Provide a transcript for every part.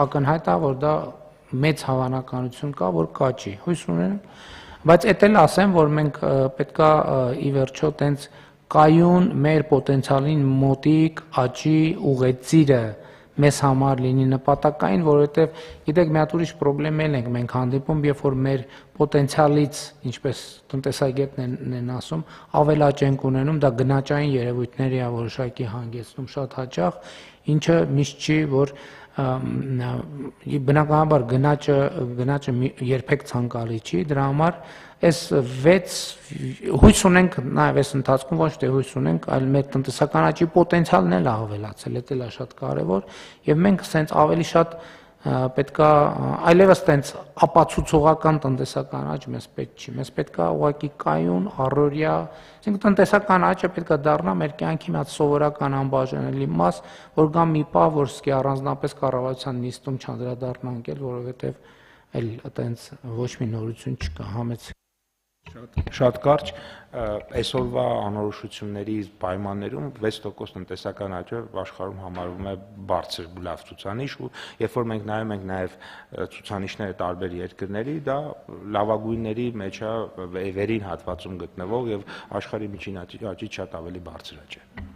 ակնհայտ է, որ դա մեծ հավանականություն կա, որ կաճի։ Հույս ունեմ, բայց էդ էլ ասեմ, որ մենք պետքա ի վերջո տենց կայուն մեր պոտենցիալին մոտիկ աճի ուղեցիրը մեզ համար լինի նպատակային, որովհետև գիտեք, մի հատ ուրիշ խնդրեմ ենք մենք հանդիպում, երբ որ մեր պոտենցիալից, ինչպես տնտեսագետներն են ասում, ավելաճ ենք ունենում, դա գնաճային երևույթների է որոշակի հանգեցնում շատ հաճախ, ինչը միշտ չի, որ բնականաբար գնաճը երբեք ցանկալի չի, դրա համար այս 6 հույս ունենք նաև այս ընթացքում ոչ թե հույս ունենք, այլ մեր տնտեսական աճի պոտենցիալն էլ ավելացել, դա էլ է շատ կարևոր, եւ մենք սենց ավելի շատ պետքա այլևս տենց ապացուցողական տնտեսական աճ մեզ պետք չի, մեզ պետքա ուղղակի կայուն, առօրյա, այսինքն տնտեսական աճը պետքա դառնա մեր կյանքի մի հատ սովորական անբաժանելի մաս, որ գա մի պահ, որ սկի առանձնապես կառավարության նիստում չանդրադառնանք էլ, որովհետև այլ այտենց ոչ մի նորություն չկա, համեցեք։ Շատ կարճ, այսօրվա անորոշությունների պայմաններում 6% տնտեսական աճը աշխարհում համարվում է բարձր լավ ցուցանիշ ու երբ որ մենք նայում ենք նաև ցուցանիշները տարբեր երկրների, դա լավագույնների մեջ է վերին հատվածում գտնվող եւ աշխարհի միջին աճից շատ ավելի բարձր աճ է։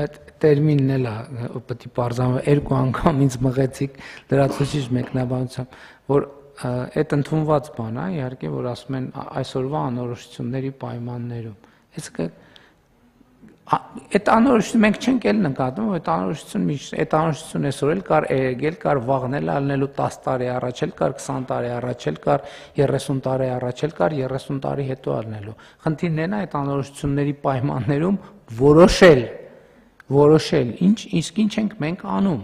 Այդ տերմինն էլ է պետք է բարձրանա երկու անգամ ինձ մղեցիք լրացուցիչ մեկնաբանությամբ, որ այդ ընդունված բան է, իհարկե, որ ասում են այսօրվա անորոշությունների պայմաններում։ Այդ անորոշությունը մենք չենք էլ նկատում, այդ անորոշությունը այսօր էլ կար, եկել կար, վաղն էլ ալնելու 10 տարի առաջ էլ կար, 20 տարի առաջ էլ կար, 30 տարի առաջ էլ կար, 30 տարի հետո ալնելու։ Խնդիրն է այդ անորոշությունների պայմաններում որոշել, ինչ ենք մենք անում։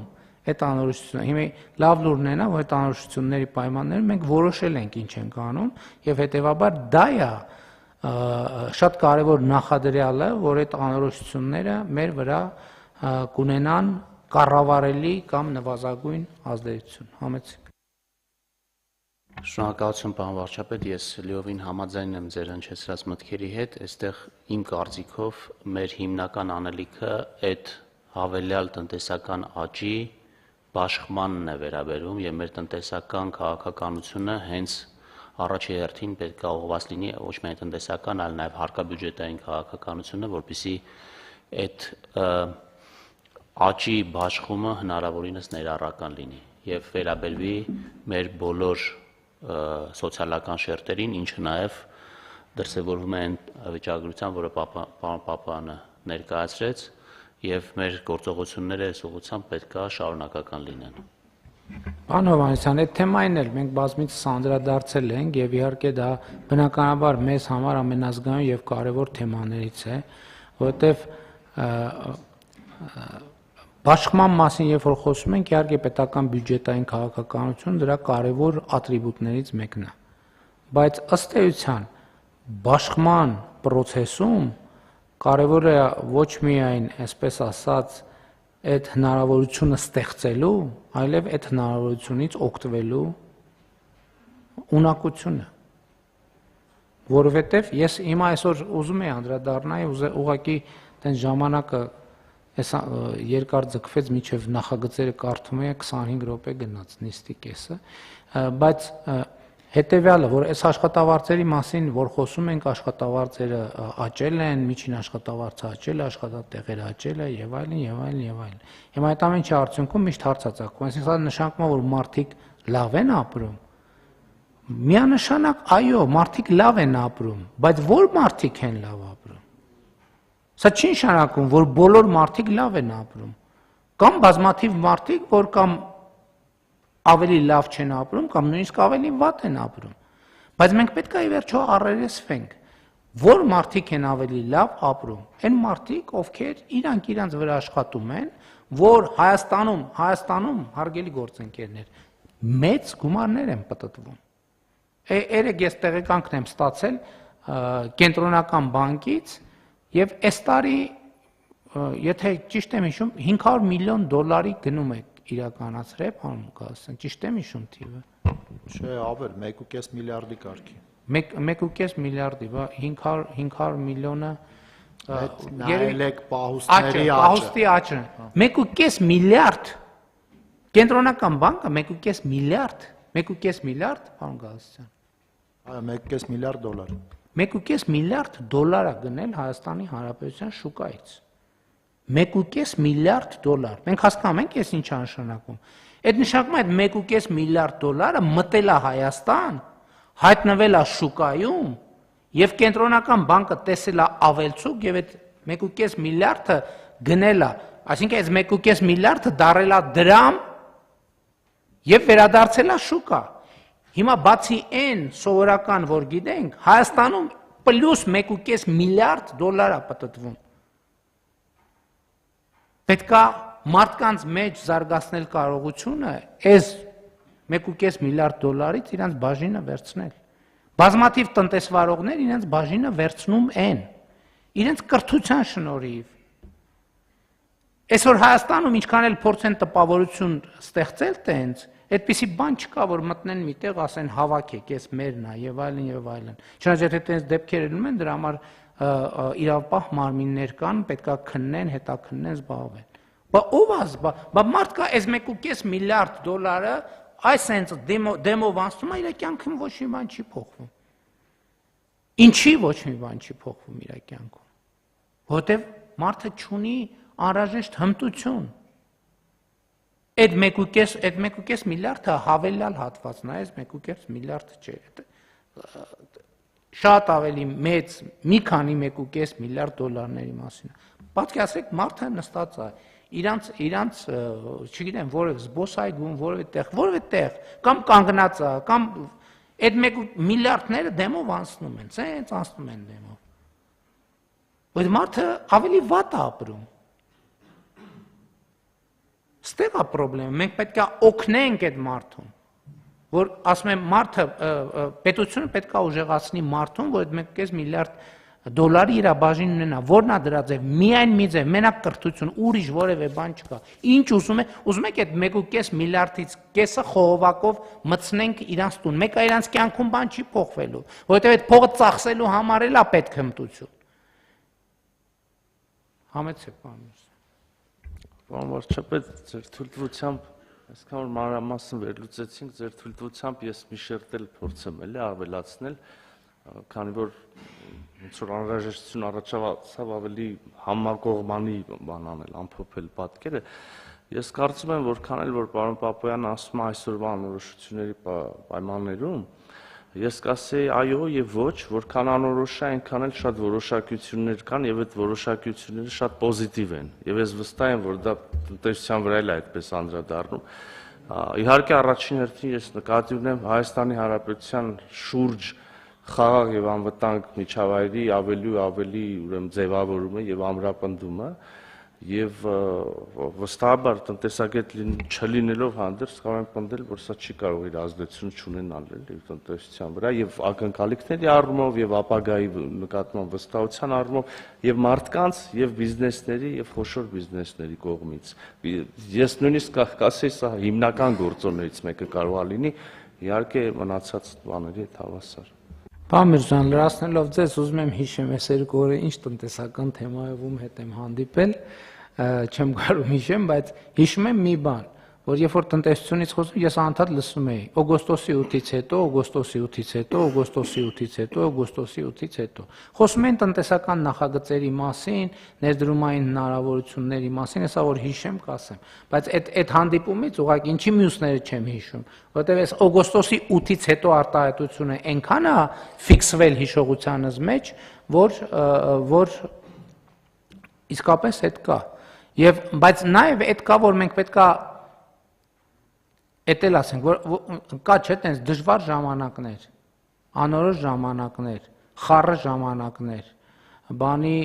Այդ անորոշությունը, հիմա լավ լուրն է նա, որ այդ անորոշությունների պայմաններում մենք որոշել ենք ինչ ենք անում եւ հետեւաբար դա է շատ կարեւոր նախադրյալը, որ այդ անորոշությունները մեր վրա կունենան կառավարելի կամ նվազագույն ազդեցություն։ Համեցեք։ Շնորհակալություն, պարոն վարչապետ, ես լիովին համաձայն եմ ձեր հնչեցրած մտքերի հետ, այստեղ իմ կարծիքով մեր հիմնական անելիքը այդ հավելյալ տնտեսական աճի բաշխմանն է վերաբերում եւ մեր տնտեսական քաղաքականությունը հենց առաջի հերթին պետք է ուղղված լինի ոչ միայն տնտեսական, այլ նաեւ հարկաբյուջետային քաղաքականությունը, որպեսզի այդ աճի բաշխումը հնարավորինս ներառական լինի եւ վերաբերվի մեր բոլոր սոցիալական շերտերին, ինչը նաեւ դրսևորվում է այն վիճակագրության, որը պարոն Պապայանը ներկայացրեց եւ մեր գործողությունները այս ուղղությամբ պետք է շարունակական լինեն։ Պարոն Հովհաննիսյան, այդ թեմային էլ մենք բազմիցս անդրադարձել ենք եւ իհարկե դա բնականաբար մեզ համար ամենազգայուն եւ կարեւոր թեմաներից է, որովհետեւ բաշխման մասին երբ որ խոսում ենք, իհարկե պետական բյուջետային քաղաքականություն դրա կարեւոր ատրիբուտներից մեկն է։ Բայց ըստ էության բաշխման process-ում կարևոր է ոչ միայն, այսպես ասած, այդ հնարավորությունը ստեղծելու, այլև այդ հնարավորությունից օգտվելու ունակությունը։ Որովհետև ես հիմա այսօր ուզում եմ անդրադառնալ, ուղղակի տենց ժամանակը երկար ձգվեց մինչև նախագծերը կարդում եմ 25 րոպե գնաց նիստի կեսը, բայց հետևյալը, որ այս աշխատավարձերի մասին, որ խոսում ենք, աշխատավարձերը աճել են, միջին աշխատավարձը աճել է, աշխատատեղերը աճել է եւ այլն եւ այլն եւ այլն։ Հիմա այդ ամենի արդյունքում միշտ հարց է ծագում, այսինքն նշանակում է, որ մարդիկ լավ են ապրում։ Միանշանակ այո, մարդիկ լավ են ապրում, բայց որ մարդիկ են լավ ապրում։ Սա չի նշանակում, որ բոլոր մարդիկ լավ են ապրում։ Կամ բազմաթիվ մարդիկ, որ կամ ավելի լավ չեն ապրում կամ նույնիսկ ավելի վատ են ապրում։ Բայց մենք պետք է ի վերջո առերեսվենք, որ մարդիկ են ավելի լավ ապրում։ Այն մարդիկ, ովքեր իրանք վրա աշխատում են, որ Հայաստանում հարգելի գործընկերներ, մեծ գումարներ են պտտվում։ Երեք ես տեղեկանքն եմ ստացել կենտրոնական բանկից եւ այս տարի, եթե ճիշտ եմ հիշում, 500 միլիոն դոլարի գնում է իրականացրել, պարոն Գալստյան, ճիշտ եմ հիշում թիվը։ Չէ, ավել 1.5 միլիարդի կարգի։ 1.5 միլիարդի, 500 միլիոնը նայեք պահուստների աճը, 1.5 միլիարդ Կենտրոնական բանկը 1.5 միլիարդ, պարոն Գալստյան։ Այո, 1.5 միլիարդ դոլար։ 1.5 միլիարդ դոլար է գնել Հայաստանի Հանրապետության շուկայից։ 1.5 միլիարդ դոլար։ Մենք հասկանում ենք, ես ինչ է նշանակում։ Այդ նշանակում է այդ 1.5 միլիարդ դոլարը մտել է Հայաստան, հայտնվել է շուկայում, եւ կենտրոնական բանկը տեսել է ավելցուկ եւ այդ 1.5 միլիարդը գնել է, այսինքն այս 1.5 միլիարդը դարել է դրամ եւ վերադարձել է շուկա։ Հիմա բացի այն սովորական, որ գիտենք, Հայաստանում պլյուս 1.5 միլիարդ դոլար է պատտվում։ Պետքա մարդկանց մեջ զարգացնել կարողությունը այս 1.5 միլիարդ դոլարից իրանց բաժինը վերցնել։ Բազմաթիվ տնտեսվարողներ իրենց բաժինը վերցնում են, իրենց կրթության շնորհիվ։ Այսօր Հայաստանում ինչքան էլ փորձեն տպավորություն ստեղծել տենց, այդպիսի բան չկա, որ մտնեն միտեղ ասեն հավաքեք, ես մերն է եւ այլն եւ այլն։ Չնայած եթե տենց դեպքեր լինում են, դրա համար իրավապահ մարմիններ կան, պետքա քննեն, հետաքննեն, զբաղվեն։ Բա ով է, բա մարդ կա այս 1.5 միլիարդ դոլարը այս sense դեմով անցնում է, իր կյանքում ոչ մի բան չի փոխվում։ Ինչի ոչ մի բան չի փոխվում իր կյանքում։ Որտեւ մարդը չունի անհրաժեշտ հմտություն։ Այդ 1.5 միլիարդը հավելյալ հատվածն է, այս 1.5 միլիարդը չէ։ Շատ ավելի մեծ մի քանի 1.5 միլիարդ դոլարների մասին։ Պատկերացրեք, մարդը նստած է, իրանց չգիտեմ, որևէ զբոսայգում, որևէ տեղ, կամ կանգնած է, կամ այդ 1 միլիարդները դեմով անցնում են, ցենց անցնում են դեմով։ Բայց մարդը ավելի վատ է ապրում։ Ստեղ է խնդրեմ, մենք պետք է օգնենք այդ մարդուն, որ ասում եմ մարդը պետությունը պետք է ուժեղացնի մարդուն, որ այդ 1.5 միլիարդ դոլարի իր բաժին ունենա, որն է դրա ձև, միայն մի ձև, մենակ կրթություն, ուրիշ որևէ բան չկա։ Ինչ ուզում եք այդ 1.5 միլիարդից կեսը խողովակով մտցնենք իրանց տուն, մեկը իրանց կյանքում բան չի փոխվելու, որովհետև այդ փողը ծախսելու համար էլ է պետք հմտություն։ Համեցեք, պարոն։ Պարոն վարչապետ, ձեր թույլտվությամբ, այսքան որ մանրամասն վերլուծեցինք, ձեր թույլտվությամբ ես մի շերտ էլ փորձեմ էլի ավելացնել, քանի որ ոնց որ անհրաժեշտություն առաջացավ ավելի համակողմանի բան անել, ամփոփել պատկերը, ես կարծում եմ, որքան էլ որ պարոն Պապոյանը ասում է այսօրվա անորոշությունների պայմաններում, ես կասեի այո եւ ոչ, որքան անորոշ է, այնքան էլ շատ որոշակություններ կան եւ այդ որոշակությունները շատ պոզիտիվ են։ Եվ ես վստահ եմ, որ դա տնտեսության վրա էլ է այդպես անդրադառնում։ Իհարկե առաջին հերթին ես նկատի ունեմ Հայաստանի Հանրապետության շուրջ խաղաղ եւ անվտանգ միջավայրի ավելի ու ավելի ուրեմն ձևավորումը եւ ամրապնդումը եւ վստահաբար տնտեսագետ չլինելով հանդերձ կարող եմ պնդել, որ սա չի կարող իր ազդեցություն չունենալ էլի տնտեսության վրա եւ ակնկալիքների առումով եւ ապագայի նկատմամբ վստահության առումով եւ մարդկանց եւ բիզնեսների եւ խոշոր բիզնեսների կողմից։ Ես նույնիսկ կասեի, սա հիմնական գործոններից մեկը կարող է լինի, իհարկե մնացած բաների հետ հավասար։ Պարոն Միրզյան, լրացնելով ձեզ, ուզում եմ հիշեմ, այս երկու օրը ինչ տնտեսական թեմայով հետ եմ հանդիպել, չեմ կարող հիշեմ, բայց հիշում եմ մի բան, որ երբ որ տնտեսությունից խոսում, ես անդադ լսում էի օգոստոսի 8-ից հետո, օգոստոսի 8-ից հետո, օգոստոսի 8-ից հետո, օգոստոսի 8-ից հետո։ Խոսում են տնտեսական նախագծերի մասին, ներդրումային հնարավորությունների մասին, հեսա որ հիշեմ, կասեմ, բայց այդ հանդիպումից ուղղակի ինչի մյուսները չեմ հիշում, որտեղ այս օգոստոսի 8-ից հետո արտահայտությունը այնքան է ֆիքսվել հիշողությանս մեջ, որ իսկապես այդ կա։ Եվ բայց նաև այդ կա, որ մենք պետք է Էտել ասենք, որ կա չէ տենց դժվար ժամանակներ, անորոշ ժամանակներ, խառը ժամանակներ, բանի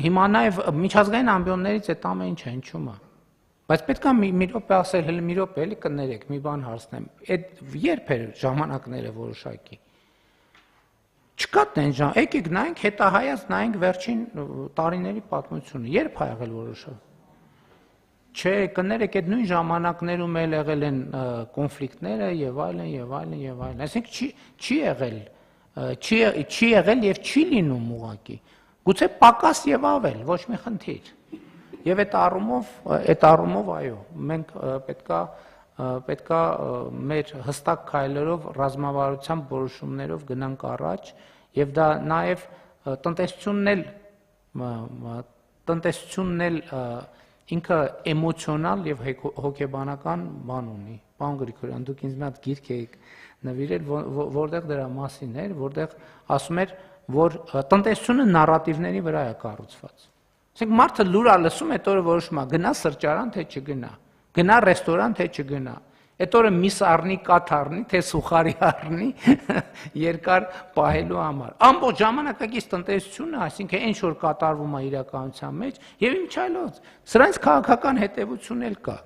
հիմա նաև միջազգային ամբիոններից այդ ամեն ինչը հնչում է, բայց պետք է մի րոպե ասել, հələ մի րոպե էլի կներեք, մի բան հարցնեմ, այդ երբ էր ժամանակները որոշակի, չկա տենց ժամ, եկեք նայենք հետահայաց նայենք վերջին տարիների պատմությունը, երբ է եղել որոշակի։ Չէ, կներեք, այդ նույն ժամանակներում էլ եղել են կոնֆլիկտները եւ այլն եւ այլն եւ այլն։ Այսինքն չի եղել եւ չի լինում ուղղակի։ Գուցե պակաս եւ ավել, ոչ մի խնդիր։ Եվ այդ առումով այո, մենք պետքա մեր հստակ քայլերով ռազմավարության որոշումներով գնանք առաջ եւ դա նաեւ տնտեսությունն էլ ինքը էմոցիոնալ եւ հոգեբանական բան ունի։ Պարոն Գրիգորյան, դուք ինձ մի հատ գիրք եք նվիրել, որտեղ դրա մասին էր, որտեղ ասում էր, որ տնտեսությունը նարատիվների վրա է կառուցված։ Ասենք մարդը լուր է լսում, այդ օրը որոշում է գնա սրճարան թե չգնա, գնա ռեստորան թե չգնա։ Այդ օրը միս առնի, կաթ առնի, թե սուխարի առնի երկար պահելու համար։ Ամբողջ ժամանակակից տնտեսությունը, այսինքն այն որ կատարվում է իրականության մեջ, եւ իմ չայլոց, սրանց քաղաքական հետևություն էլ կա։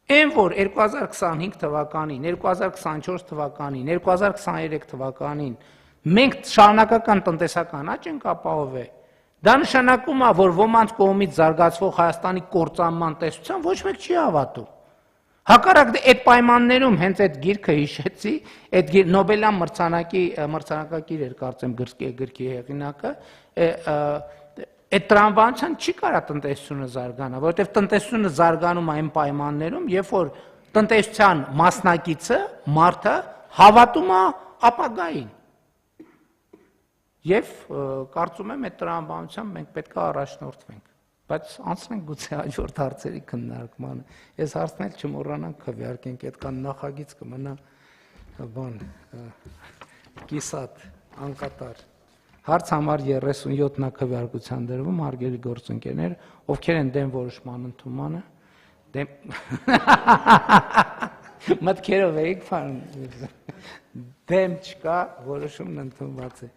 Այն որ 2025 թվականին, 2024 թվականին, 2023 թվականին մենք շարունակական տնտեսական աճ ենք ապահովել, դա նշանակում է, որ ոմանց կողմից զարգացվող Հայաստանի կործանման տեսության ոչ մեկ չի հավատում։ Հակառակ այդ պայմաններում հենց այդ գիրքը հիշեցի, այդ Նոբելյան մրցանակակիր էր կարծեմ գրքի հեղինակը, այդ տրամաբանության չի կարա տնտեսությունը զարգանա, որովհետև տնտեսությունը զարգանում է այն պայմաններում, երբ որ տնտեսության մասնակիցը, մարդը հավատում է ապագային։ Եվ կարծում եմ այդ տրամաբանությամբ մենք պետք է առաջնորդվենք, բայց անցնենք գուցե հաջորդ հարցերի քննարկմանը։ Այս հարցն էլ չմոռանանք քվեարկենք, այդքան նախագիծ կմնա բան կիսատ, անկատար։ Հարց համար 37 քվեարկության դրվում, հարգելի գործընկերներ, ովքեր են դեմ որոշման ընդունմանը, մտքերով եք բան, դեմ չկա, որոշումն ընդունված է։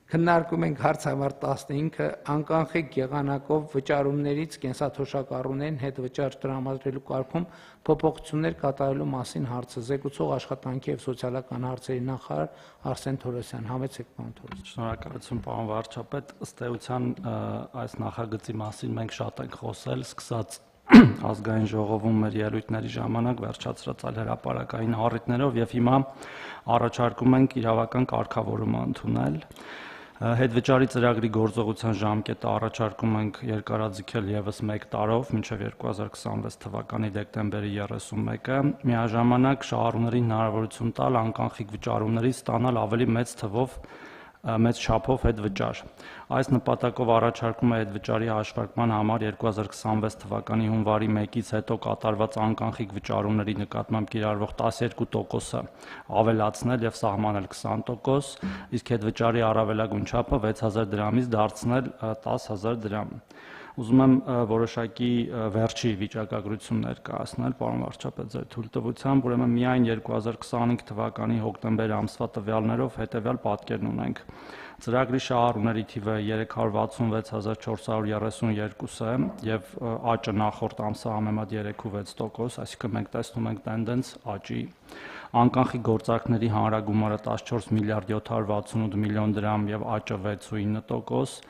Քննարկում ենք հարց համար 15-ը անկանխիկ եղանակով վճարումներից կենսաթոշակառուներին հետ վճար տրամադրելու կարգում փոփոխություններ կատարելու մասին հարցը զեկուցող աշխատանքի եւ սոցիալական հարցերի նախարար Արսեն Թորոսյան, համեցեք պարոն Թորոսյան։ Շնորհակալություն պարոն վարչապետ, ըստ էության այս նախագծի մասին մենք շատ ենք խոսել, սկսած ազգային ժողովում մեր ելույթների ժամանակ վերջացրած այլ հրապարակային առիթներով եւ հիմա առաջարկում ենք իրավական կարգավորում ընդունել։ Հետվճարի ծրագրի գործողության ժամկետը առաջարկում ենք երկարաձգել եւս 1 տարով, մինչև 2026 թվականի դեկտեմբերի 31-ը, միաժամանակ շահառուներին հնարավորություն տալ անկանխիկ վճարումներից ստանալ ավելի մեծ չափով հետվճար։ Այս նպատակով առաջարկում է հետվճարի հաշվարկման համար 2026 թվականի հունվարի 1-ից հետո կատարված անկանխիկ վճարումների նկատմամբ կիրառվող 12%-ը ավելացնել եւ սահմանել 20%, իսկ հետվճարի առավելագույն չափը 6000 դրամից դարձնել 10000 դրամ։ Ուզում եմ որոշակի վերջի վիճակագրություն ներկայացնել, պարոն վարչապետ, ձեր թույլտվությամբ, ուրեմն միայն 2025 թվականի հոկտեմբեր ամսվա տվյալներով հետևյալ պատկերն ունենք։ Ծրագրի շահառուների թիվը 366432 է եւ աճը նախորդ ամսը համեմատ 3.6%, այսինքն մենք տեսնում ենք տենդենց աճի։ Անկանխիկ գործարքների հանրագումարը 14 միլիարդ 768 միլիոն դրամ եւ աճը 6.9%,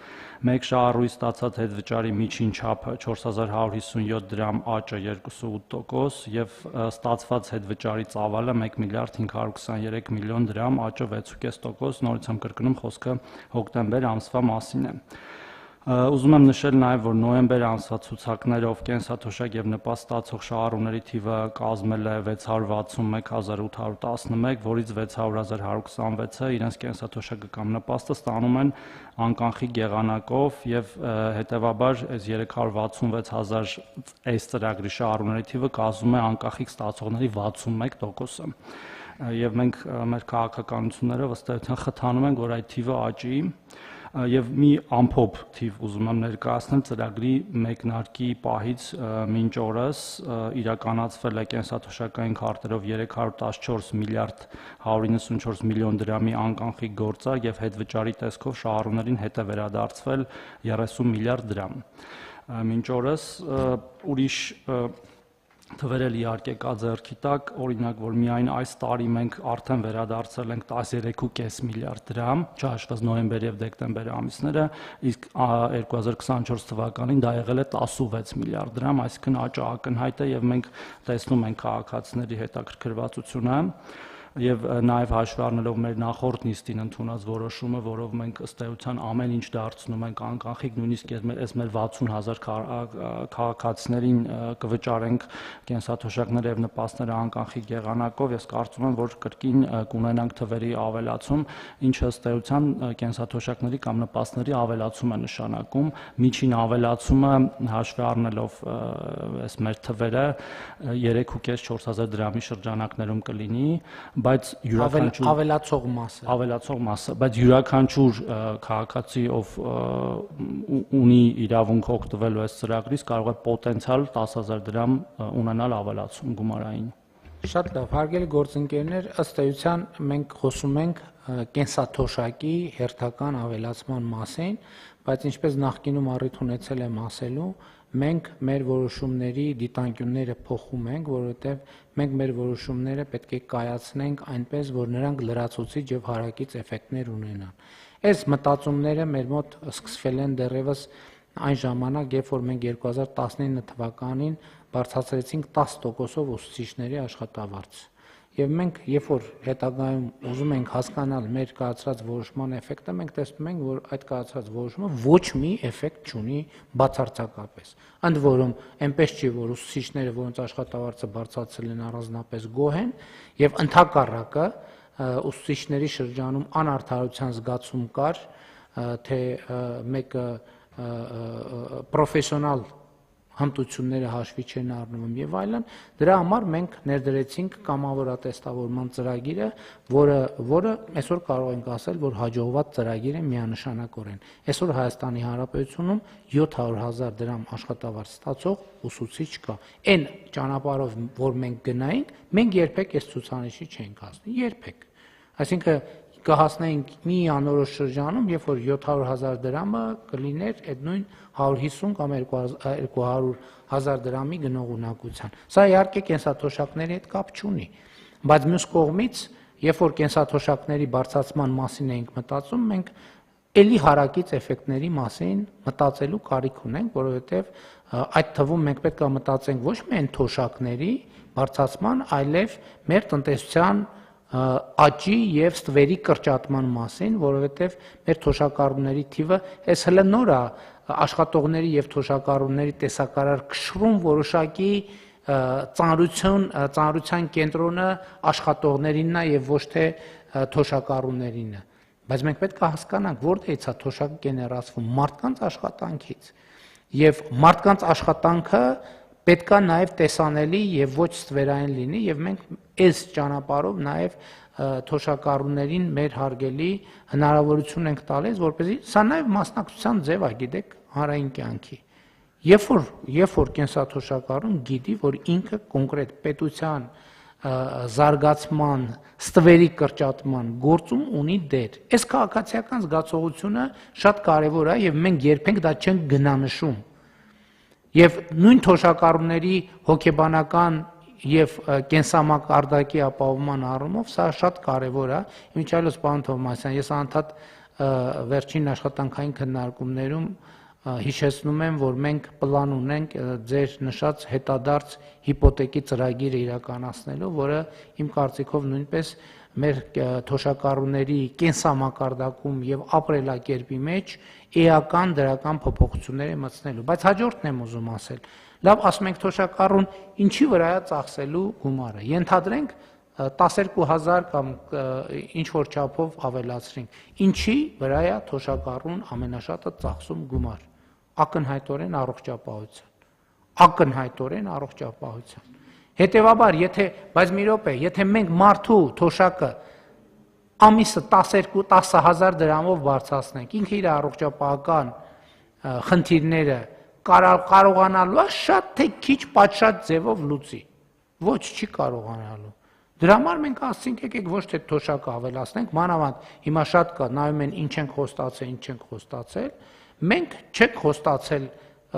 մեկ շահառուի ստացած հետվճարի միջին չափը 4157 դրամ, աճը 2.8% եւ ստացված հետվճարի ծավալը 1 միլիարդ 523 միլիոն դրամ, աճը 6.5%, նորից եմ կրկնում, խոսքը հոկտեմբեր ամսվա մասին է։ Ուզում եմ նշել նաև, որ նոյեմբեր ամսվա ցուցակներով կենսաթոշակ եւ նպաստ ստացող շահառուների թիվը կազմել է 661811, որից 600126-ը իրենց կենսաթոշակը կամ նպաստը ստանում են անկանխիկ եղանակով եւ հետեւաբար այս 366000 այս ծրագրի շահառուների թիվը կազմում է անկանխիկ ստացողների 61%-ը։ Եվ մենք մեր քաղաքականություններով ըստ էության խթանում ենք, որ այդ թիվը աճի եւ մի ամփոփ թիվ ուզում եմ ներկայացնել ծրագրի մեկնարկի պահից մինչ օրս իրականացվել է կենսաթոշակային քարտերով 314 միլիարդ 194 միլիոն դրամի անկանխիկ գործարք եւ հետվճարի տեսքով շահառուներին հետ է վերադարձվել 30 միլիարդ դրամ։ Մինչ օրս ուրիշ թվեր էլ իհարկե կա ձեռքի տակ, օրինակ, որ միայն այս տարի մենք արդեն վերադարձել ենք 13.5 միլիարդ դրամ, չհաշված նոյեմբեր եւ դեկտեմբեր ամիսները, իսկ 2024 թվականին դա եղել է 16 միլիարդ դրամ, այսինքն աճը ակնհայտ է եւ մենք տեսնում ենք քաղաքացիների հետաքրքրվածությունը։ եւ նաեւ հաշվի առնելով մեր նախորդ նիստին ընդունած որոշումը, որով մենք ըստ էության ամեն ինչ դարձնում ենք անկանխիկ, նույնիսկ այս մեր 60,000 քաղաքացիներին կվճարենք կենսաթոշակները եւ նպաստները անկանխիկ եղանակով, ես կարծում եմ, որ կրկին կունենանք թվերի ավելացում, ինչը ըստ էության կենսաթոշակների կամ նպաստների ավելացում է նշանակում, միջին ավելացումը հաշվի առնելով այս մեր թվերը 3.5-4,000 դրամի շրջանակներում կլինի, բայց յուրաքանչյուր ավելացող մասը, բայց յուրաքանչյուր քաղաքացի, ով ունի իրավունք օգտվելու այս ծրագրից, կարող է պոտենցիալ 10,000 դրամ ունենալ ավելացում գումարային։ Շատ լավ, հարգելի գործընկերներ, ըստ էության մենք խոսում ենք կենսաթոշակի հերթական ավելացման մասին, բայց ինչպես նախկինում առիթ ունեցել եմ ասելու, մենք մեր որոշումների դիտանկյունները փոխում ենք, որովհետև մենք մեր որոշումները պետք է կայացնենք այնպես, որ նրանք լրացուցիչ եւ հարակից էֆեկտներ ունենան։ Այս մտածումները մեր մոտ սկսվել են դեռևս այն ժամանակ, երբ որ մենք 2019 թվականին բարձրացրեցինք 10%-ով ուսուցիչների աշխատավարձ։ Եվ մենք, երբ որ հետագայում ուզում ենք հասկանալ մեր կայացրած որոշման էֆեկտը, մենք տեսնում ենք, որ այդ կայացրած որոշումը ոչ մի էֆեկտ չունի բացարձակապես։ Ընդ որում, այնպես չի, որ ուսուցիչները, որոնց աշխատավարձը բարձրացել են, առանձնապես գոհ են, եւ ընդհակառակը ուսուցիչների շրջանում անարդարության զգացում կար, թե մեկը պրոֆեսիոնալ հմտությունները հաշվի չեն առնում եւ այլն, դրա համար մենք ներդրեցինք կամավորատեստավորման ծրագիրը, որը այսօր կարող ենք ասել, որ հաջողված ծրագիր է միանշանակորեն։ Այսօր Հայաստանի Հանրապետությունում 700,000 դրամ աշխատավարձ ստացող ուսուցիչ կա։ Այն ճանապարհով, որ մենք գնայինք, մենք երբեք այս ցուցանիշի չենք հասնի, երբեք։ Այսինքն կհասնեինք մի անորոշ շրջանում, երբ որ 700,000 դրամը կլիներ այդ նույն 150 կամ 200,000 դրամի գնողունակության։ Սա իհարկե կենսաթոշակների հետ կապ չունի, բայց մյուս կողմից, երբ որ կենսաթոշակների բարձրացման մասին ենք մտածում, մենք էլի հարակից էֆեկտների մասին մտածելու կարիք ունենք, որովհետև այդ թվում մենք պետք է մտածենք ոչ միայն թոշակների բարձրացման, այլև մեր տնտեսության աճի եւ ստվերի կրճատման մասին, որովհետեւ մեր թոշակառուների թիվը այս հələ նոր է աշխատողների եւ թոշակառուների տեսակարար քշրում որոշակի ծանրության կենտրոնը աշխատողներինն է եւ ոչ թե թոշակառուներին է, բայց մենք պետք է հասկանանք որտեղից է թոշակը գեներացվում մարդկանց աշխատանքից եւ մարդկանց աշխատանքը պետք է նաեւ տեսանելի եւ ոչ ստվերային լինի եւ մենք այս ճանապարհով նաեւ թոշակառուներին մեր հարգելի հնարավորություն ենք տալիս, որպեսզի սա նաեւ մասնակցության ձև է, գիտեք, հանրային կյանքի։ Երբ որ կենսաթոշակառուն գիտի, որ ինքը կոնկրետ պետության զարգացման, ստվերի կրճատման գործում ունի դեր։ Այս քաղաքացիական զգացողությունը շատ կարեւոր է եւ մենք երբեք դա չենք գնանշում։ Եվ նույն թոշակառուների հոգեբանական եւ կենսամակարդակի ապահովման առումով սա շատ կարեւոր է։ Ինչալոց պարոն Թովմասյան, ես անդադ վերջին աշխատանքային քննարկումներում հիշեցնում եմ, որ մենք պլան ունենք ձեր նշած հետադարձ հիպոթեկի ծրագիրը իրականացնելու, որը իմ կարծիքով նույնպես մեր թոշակառուների կենսամակարդակում եւ ապրելակերպի մեջ էական դրական փոփոխություններ է մտցնելու, բայց հաջորդն եմ ուզում ասել։ Լավ, ասում ենք թոշակառուն ինչի վրա է ծախսելու գումարը։ Ենթադրենք 12,000 կամ ինչ որ չափով ավելացրենք։ Ինչի վրա է թոշակառուն ամենաշատը ծախսում գումար։ Ակնհայտորեն առողջապահության։ Ակնհայտորեն առողջապահության։ Հետևաբար, բայց մի րոպե, եթե մենք մարդու թոշակը ամիսը 10,000 դրամով բարձրացնենք, ինքը իր առողջապահական խնդիրները կարողանալու է շատ թե քիչ պատշաճ ձևով լուծի։ Ոչ, չի կարողանալու։ Դրա համար մենք ասենք եկեք ոչ թե թոշակը ավելացնենք, մանավանդ հիմա շատ կա, նայում են ինչ ենք խոստացել, ինչ չենք խոստացել, մենք չենք խոստացել,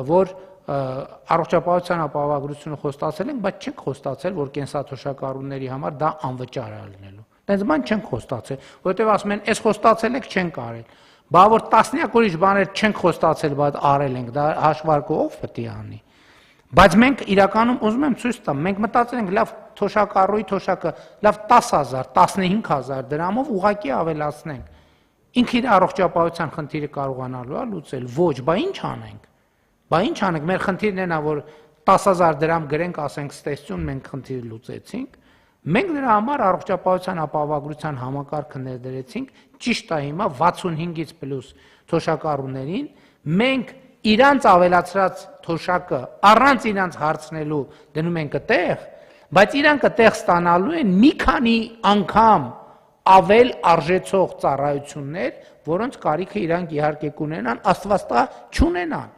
որ առողջապահության ապահովագրությունը խոստացել ենք, բայց չենք խոստացել, որ կենսաթոշակառուների համար դա անվճար է լինելու։ Դենց բան չենք խոստացել, որովհետև ասում են, այս խոստացել եք, չենք արել։ Բա որ տասնյակ ուրիշ բաներ չենք խոստացել, բայց արել ենք, դա հաշվարկը ով պետք է անի։ Բայց մենք իրականում ուզում եմ ցույց տամ, մենք մտածել ենք լավ թոշակառուի թոշակը լավ 10,000, 15,000 դրամով ուղակի ավելացնենք։ Ինքը իր առողջապահության խնդիրը կարողանալու է լուծել։ Ոչ, բա ինչ անենք։ Բա ինչ անենք, մեր խնդիրն է նա, որ 10,000 դրամ գրենք, ասենք ստեսություն մենք խնդիրը լուծեցինք։ Մենք նրա համար առողջապահության ապահովագրության համակարգը ներդրեցինք, ճիշտ է հիմա 65-ից պլյուս թոշակառուներին, մենք իրանց ավելացրած թոշակը առանց իրանց հարցնելու դնում ենք այդտեղ, բայց իրանք այդտեղ ստանալու են մի քանի անգամ ավել արժեցող ծառայություններ, որոնց կարիքը իրանք իհարկե կունենան, Աստված տա չունենան։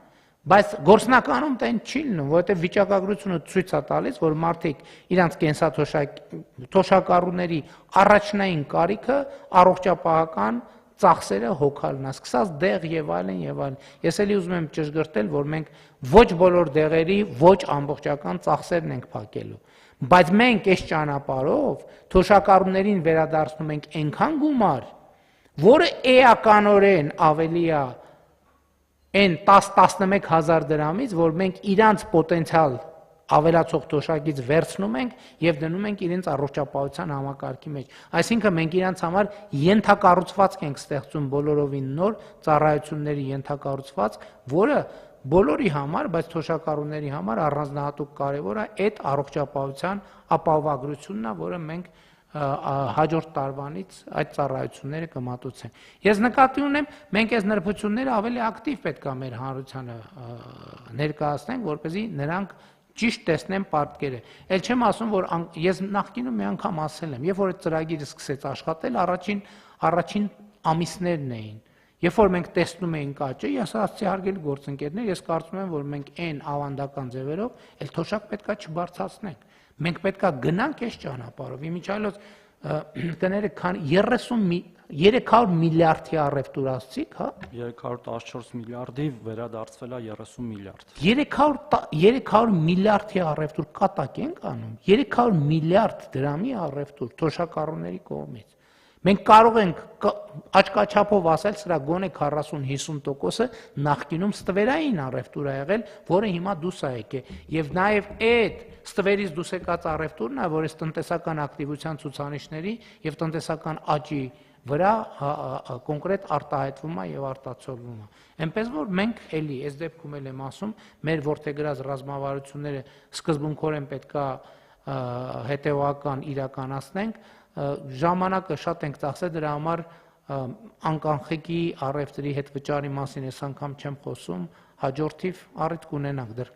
Բայց գործնականում դա չի լինում, որովհետև վիճակագրությունը ցույց է տալիս, որ մարդիկ իրանց կենսաթոշակառուների առաջնային կարիքը առողջապահական ծախսերը հոգալն է, սկսած դեղ եւ այլն եւ այլն։ Ես էլի ուզում եմ ճշգրտել, որ մենք ոչ բոլոր դեղերի ոչ ամբողջական ծախսերն ենք փակելու, բայց մենք այս ճանապարհով թոշակառուներին վերադարձնում ենք այնքան գումար, որը էականորեն ավելի է այն 10-11 հազար դրամից, որ մենք իրանց պոտենցիալ ավելացող թոշակից վերցնում ենք եւ դնում ենք իրենց առողջապահության համակարգի մեջ։ Այսինքն մենք իրանց համար ենթակառուցվածք ենք ստեղծում բոլորովին նոր ծառայությունների ենթակառուցվածք, որը բոլորի համար, բայց թոշակառուների համար առանձնահատուկ կարևոր է այդ առողջապահության ապահովագրությունն է, որը մենք հաջորդ տարվանից այդ ծառայությունները կմատուցենք։ Ես նկատի ունեմ, մենք այս նրբությունները ավելի ակտիվ պետք է մեր հանրությանը ներկայացնենք, որպեսզի նրանք ճիշտ տեսնեն պատկերը։ Էլ չեմ ասում, որ ես նախկինում մի անգամ ասել եմ, երբ որ այդ ծրագիրը սկսեց աշխատել, առաջին ամիսներն էին։ Երբ որ մենք տեսնում էինք աճը, ես ասացի հարգելի գործընկերներ, ես կարծում եմ, որ մենք այն ավանդական ձևերով էլ թոշակ պետքա չբարձրացնենք։ Մենք պետքա գնանք այս ճանապարհով։ Իմիջիայլոց կներեք, 300 միլիարդի առևտուր ասցիք, հա? 314 միլիարդի վերադարձվել է 30 միլիարդ։ 300 միլիարդի առևտուր կատակ ենք անում։ 300 միլիարդ դրամի առևտուր թոշակառուների կողմից։ Մենք կարող ենք աչքաչափով ասել, սրա գոնե 40-50%-ը նախկինում ստվերային առևտուր է եղել, որը հիմա դուրս է եկել։ Եվ նաև այդ ստվերից դուրս եկած առևտուրն է, որ այս տնտեսական ակտիվության ցուցանիշների եւ տնտեսական աճի վրա կոնկրետ արտահայտվում է եւ արտացոլվում է։ Էնպես որ մենք էլի այս դեպքում էլ եմ ասում, մեր ворթեգրած ռազմավարությունները սկզբունքորեն պետքա հետեւական իրականացնենք, ժամանակը շատ ենք ծախսել դրա համար անկանխիկի առևտրի հետ վճարի մասին այս անգամ չեմ խոսում, հաջորդիվ առիթ կունենանք դեռ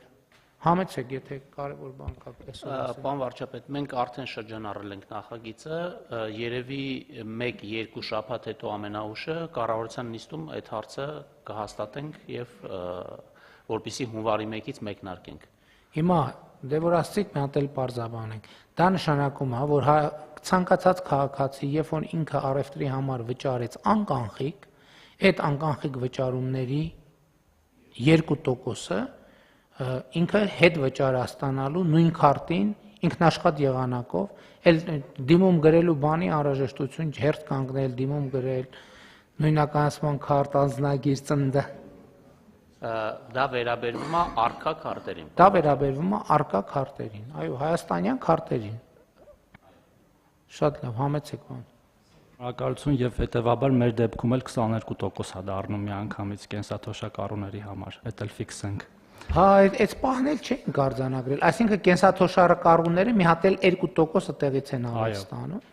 համեցեք, եթե կարևոր բան կա այսօր։ Պարոն վարչապետ, մենք արդեն շրջանառել ենք նախագիծը, երևի 1-2 շաբաթ հետո ամենաուշը կառավարության նիստում այդ հարցը կհաստատենք եւ որպեսզի հունվարի 1-ից մեկնարկենք։ Հիմա դե որ ասցիք մի հատ էլ պարզաբանենք։ Դա նշանակում է, որ ցանկացած քաղաքացի, երբ որ ինքը առևտրի համար վճարեց անկանխիկ, այդ անկանխիկ վճարումների 2%-ը ինքը հետ վճար ստանալու նույն քարտին ինքնաշխատ եղանակով, էլ դիմում գրելու բանի անհրաժեշտություն հերթ կանգնել, դիմում գրել, նույնականացման քարտ, անձնագիր, ծննդը։ Դա վերաբերվում է արկա քարտերին։ Դա վերաբերվում է արկա քարտերին, այո, հայաստանյան քարտերին։ Շատ լավ, համեցեք բան։ Շնորհակալություն եւ հետեւաբար մեր դեպքում էլ 22% է դառնում միանգամից կենսաթոշակառուների համար։ Դա էլ ֆիքսենք։ Հա, այդ պահն էլ չեն արձանագրել, այսինքն կենսաթոշակառուները մի հատ էլ 2%-ը տեղից են ստանում։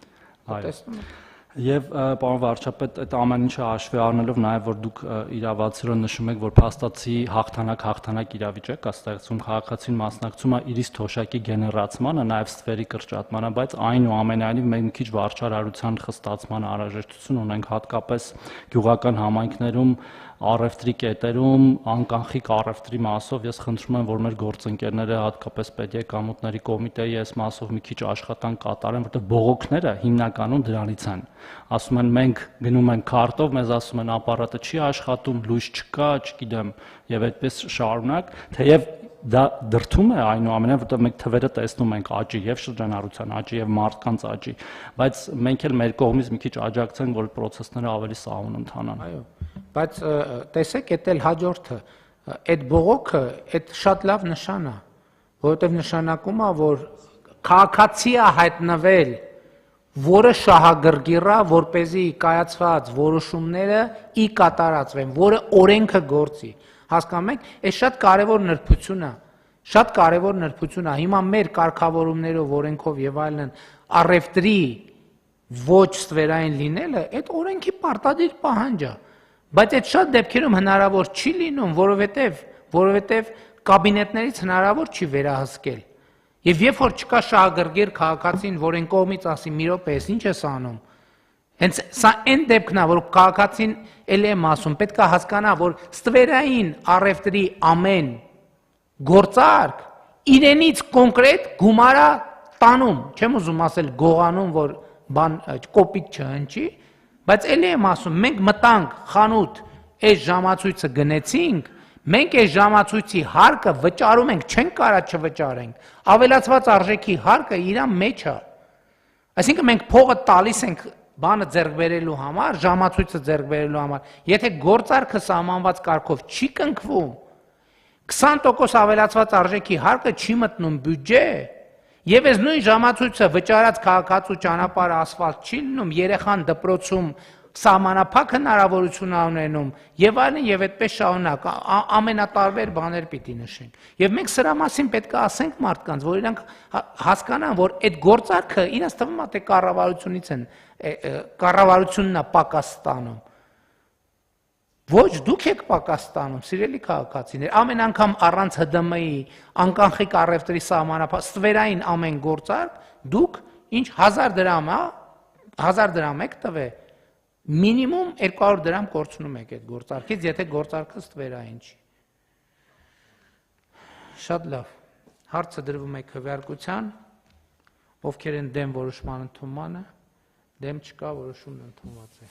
Տեսնում եք։ Եվ պարոն վարչապետ, այդ ամեն ինչը հաշվի առնելով նաև որ դուք իրավացիորեն նշում եք, որ փաստացի հաղթանակ իրավիճակ է ստեղծում, քաղաքացին մասնակցում է իրից թոշակի գեներացմանը, նաև ստվերի կրճատմանը, բայց այնուամենայնիվ մենք մի քիչ վարչարարության խստացման անհրաժեշտություն ունենք հատկապես գյուղական համայնքներում, առևտրի կետերում, անկանխիկ առևտրի մասով ես խնդրում եմ, որ մեր գործընկերները հատկապես պետեկամուտների կոմիտեի այս մասով մի քիչ աշխատանք կատարեն, որտեղ բողոքները հիմնականում դրանից են։ Ասում են մենք գնում ենք քարտով, մեզ ասում են ապարատը չի աշխատում, լույս չկա, չգիտեմ, եւ այդպես շարունակ, թեև դա դրթում է այնուամենայնիվ, որտեղ մենք թվերը տեսնում ենք աճի եւ շրջանառության աճի եւ մարդկանց աճի, բայց մենք էլ մեր կողմից մի քիչ աջակցենք, որ process-ները ավելի սահուն ընթանան։ Այո, բայց տեսեք, դա էլ հաջորդը, այդ բողոքը, այդ շատ լավ նշան է, որովհետև նշանակում է, որ քաղաքացի է հայտնվել, որը շահագրգիռ է, որպեսզի կայացված որոշումները ի կատարածվեն, որը օրենքը գործի։ Հասկանում եք, այս շատ կարևոր նրբություն է։ Շատ կարևոր նրբություն է։ Հիմա մեր կարգավորումներով, օրենքով եւ այլն առևտրի ոչ ստվերային լինելը, այդ օրենքի պարտադիր պահանջ է։ Բայց այդ շատ դեպքերում հնարավոր չի լինում, որովհետև կաբինետներից հնարավոր չի վերահսկել։ Եվ երբ որ չկա շահագրգիռ քաղաքացին, որ այն կողմից ասի՝ մի րոպե, ինչ ես անում։ Հենց սա այն դեպքն է, որ քաղաքացին ելի եմ ասում, պետք է հասկանա, որ ստվերային առևտրի ամեն գործարք իրենից կոնկրետ գումարա տանում, չեմ ուզում ասել գողանում, որ բան կոպիտ չհնչի, բայց ելի եմ ասում, մենք մտանք խանութ, այս ժամացույցը գնեցինք, մենք այս ժամացույցի հարկը վճարում ենք, չենք կարա չվճարենք, ավելացված արժեքի հարկը իրա մեջ է։ Այսինքն մենք փողը տալիս ենք բանը ձեռք բերելու համար, ժամացույցը ձեռք բերելու համար, եթե գործարքը սահմանված կարգով չի կնքվում, 20% ավելացված արժեքի հարկը չի մտնում բյուջե, եւ այս նույն ժամացույցը վճարած քաղաքացու ճանապարհը ասֆալտ չի լինում, երեխան դպրոցում սահմանափակ հնարավորություն ունենում եւ այլն եւ այդպես շարունակ ամենատարբեր բաներ պիտի նշենք եւ մենք սրա մասին պետք է ասենք մարդկանց, որ իրանք հասկանան, որ այդ գործարքը իրենց թվում է թե կառավարությունից են, կառավարությունն է պակաս ստանում։ Ոչ, դուք եք պակաս ստանում, սիրելի քաղաքացիներ, ամեն անգամ առանց ՀԴՄ-ի անկանխիկ առևտրի սահմանափակ ստվերային ամեն գործարք, դուք ինչ 1000 դրամ, 1000 դրամ եք տվել, մինիմում 200 դրամ կորցնում եք այդ գործարքից, եթե գործարքը ստվերային չի։ Շատ լավ։ Հարցը դրվում է քվեարկության, ովքեր են դեմ որոշման ընդունմանը, դեմ չկա, որոշումն ընդունված է։